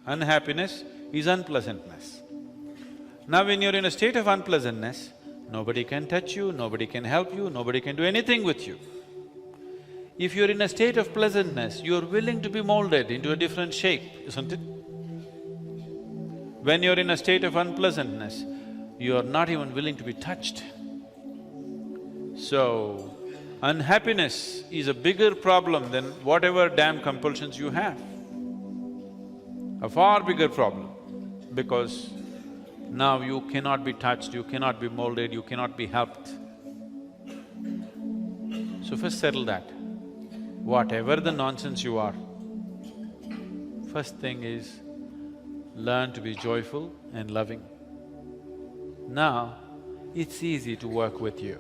Unhappiness is unpleasantness. Now when you're in a state of unpleasantness, nobody can touch you, nobody can help you, nobody can do anything with you. If you're in a state of pleasantness, you're willing to be molded into a different shape, isn't it? When you're in a state of unpleasantness, you're not even willing to be touched. So, unhappiness is a bigger problem than whatever damn compulsions you have. A far bigger problem, because now you cannot be touched, you cannot be molded, you cannot be helped. So first settle that. Whatever the nonsense you are, first thing is learn to be joyful and loving. Now, it's easy to work with you,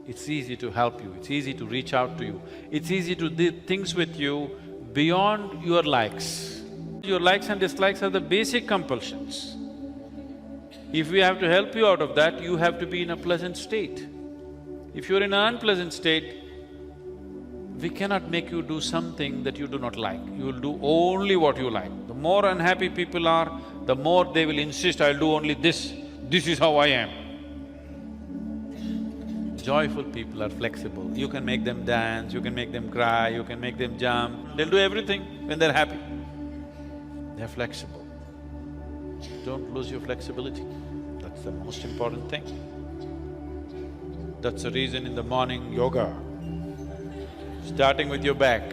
it's easy to help you, it's easy to reach out to you, it's easy to do things with you beyond your likes. Your likes and dislikes are the basic compulsions. If we have to help you out of that, you have to be in a pleasant state. If you're in an unpleasant state, we cannot make you do something that you do not like. You will do only what you like. The more unhappy people are, the more they will insist, I'll do only this is how I am. Joyful people are flexible. You can make them dance, you can make them cry, you can make them jump. They'll do everything when they're happy. They're flexible. Don't lose your flexibility. That's the most important thing. That's the reason in the morning yoga, starting with your back,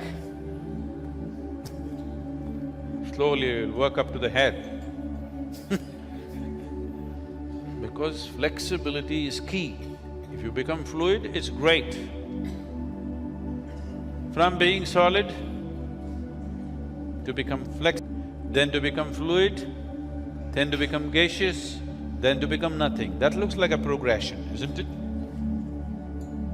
slowly you'll work up to the head. Because flexibility is key. If you become fluid, it's great. From being solid to become then to become fluid, then to become gaseous, then to become nothing. That looks like a progression, isn't it?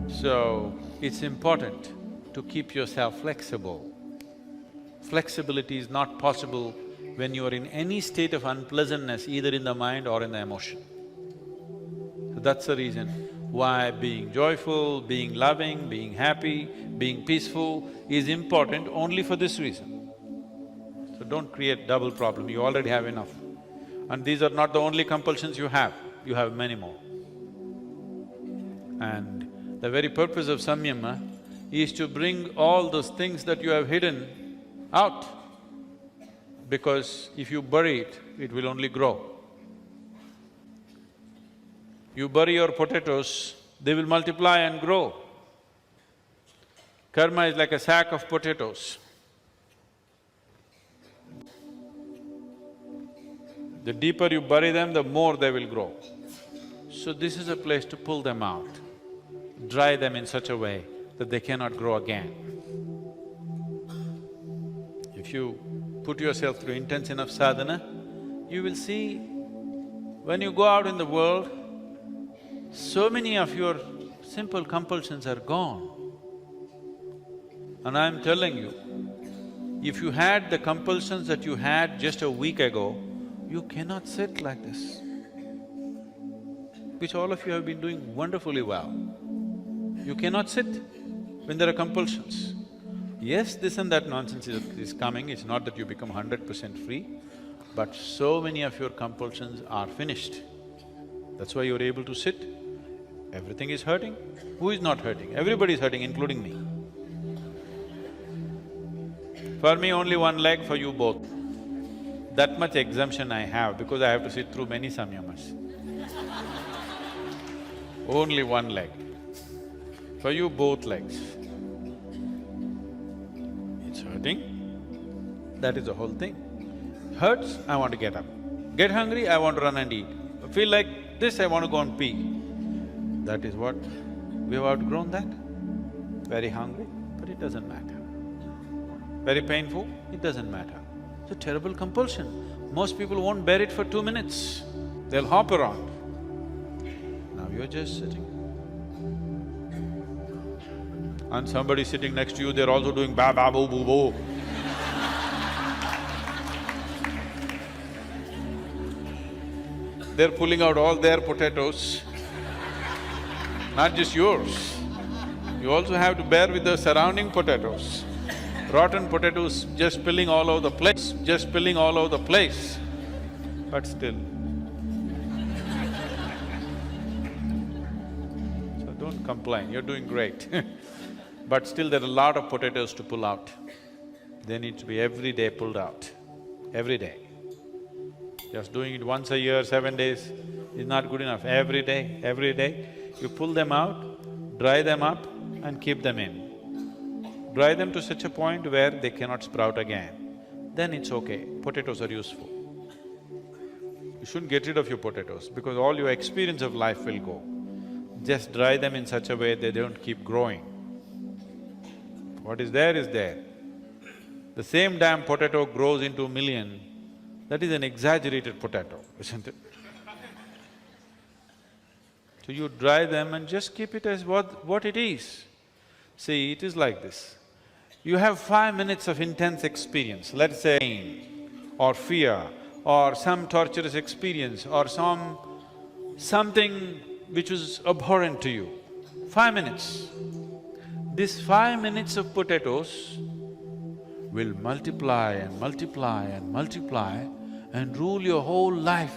So, it's important to keep yourself flexible. Flexibility is not possible when you are in any state of unpleasantness, either in the mind or in the emotion. So that's the reason why being joyful, being loving, being happy, being peaceful is important only for this reason. So don't create double problem, you already have enough. And these are not the only compulsions you have many more. And the very purpose of samyama is to bring all those things that you have hidden out. Because if you bury it, it will only grow. You bury your potatoes, they will multiply and grow. Karma is like a sack of potatoes. The deeper you bury them, the more they will grow. So this is a place to pull them out, dry them in such a way that they cannot grow again. If you put yourself through intense enough sadhana, you will see when you go out in the world, so many of your simple compulsions are gone. And I'm telling you, if you had the compulsions that you had just a week ago, you cannot sit like this, which all of you have been doing wonderfully well. You cannot sit when there are compulsions. Yes, this and that nonsense is coming, it's not that you become 100% free, but so many of your compulsions are finished. That's why you're able to sit. Everything is hurting. Who is not hurting? Everybody is hurting, including me. For me, only one leg, for you both. That much exemption I have because I have to sit through many samyamas. Only one leg. For you, both legs. It's hurting, that is the whole thing. Hurts, I want to get up. Get hungry, I want to run and eat. Feel like this, I want to go and pee. That is what… we have outgrown that. Very hungry, but it doesn't matter. Very painful, it doesn't matter. It's a terrible compulsion. Most people won't bear it for 2 minutes, they'll hop around. Now you're just sitting. And somebody sitting next to you, they're also doing ba ba boo boo boo. They're pulling out all their potatoes, not just yours. You also have to bear with the surrounding potatoes. rotten potatoes just spilling all over the place, but still. So don't complain, you're doing great but still there are a lot of potatoes to pull out. They need to be every day pulled out, every day. Just doing it once a year, 7 days is not good enough. Every day, you pull them out, dry them up and keep them in. Dry them to such a point where they cannot sprout again, then it's okay, potatoes are useful. You shouldn't get rid of your potatoes because all your experience of life will go. Just dry them in such a way they don't keep growing. What is there is there. The same damn potato grows into a million, that is an exaggerated potato, isn't it? So you dry them and just keep it as what it is. See, it is like this. You have 5 minutes of intense experience, let's say pain or fear or some torturous experience or something which was abhorrent to you. 5 minutes. This 5 minutes of potatoes will multiply and multiply and multiply and rule your whole life.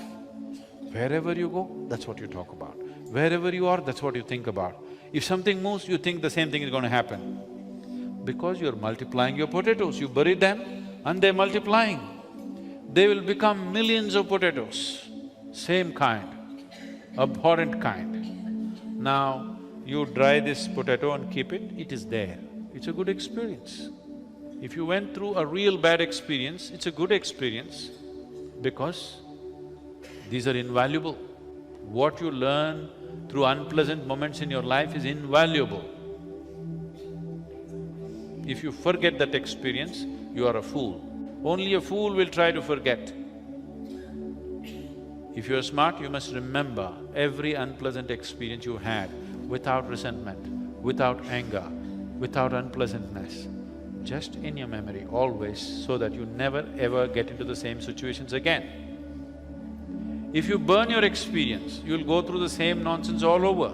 Wherever you go, that's what you talk about. Wherever you are, that's what you think about. If something moves, you think the same thing is going to happen. Because you're multiplying your potatoes, you bury them and they're multiplying. They will become millions of potatoes, same kind, abhorrent kind. Now, you dry this potato and keep it, it is there. It's a good experience. If you went through a real bad experience, it's a good experience because these are invaluable. What you learn through unpleasant moments in your life is invaluable. If you forget that experience, you are a fool. Only a fool will try to forget. If you're smart, you must remember every unpleasant experience you had without resentment, without anger, without unpleasantness, just in your memory always, so that you never ever get into the same situations again. If you burn your experience, you'll go through the same nonsense all over.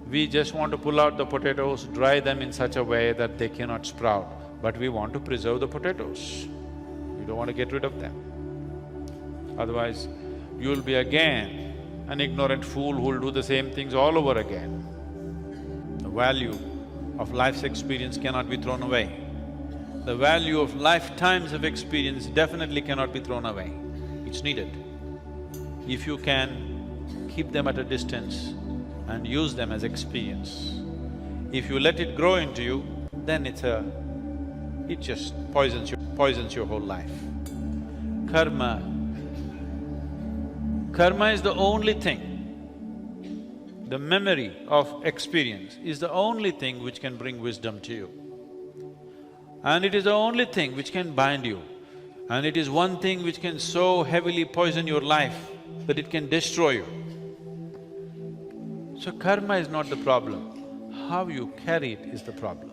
We just want to pull out the potatoes, dry them in such a way that they cannot sprout, but we want to preserve the potatoes. We don't want to get rid of them. Otherwise, you'll be again an ignorant fool who'll do the same things all over again. The value of life's experience cannot be thrown away. The value of lifetimes of experience definitely cannot be thrown away. It's needed. If you can keep them at a distance and use them as experience, if you let it grow into you, then it just poisons your whole life. Karma is the only thing, the memory of experience is the only thing which can bring wisdom to you. And it is the only thing which can bind you. And it is one thing which can so heavily poison your life that it can destroy you. So karma is not the problem, how you carry it is the problem.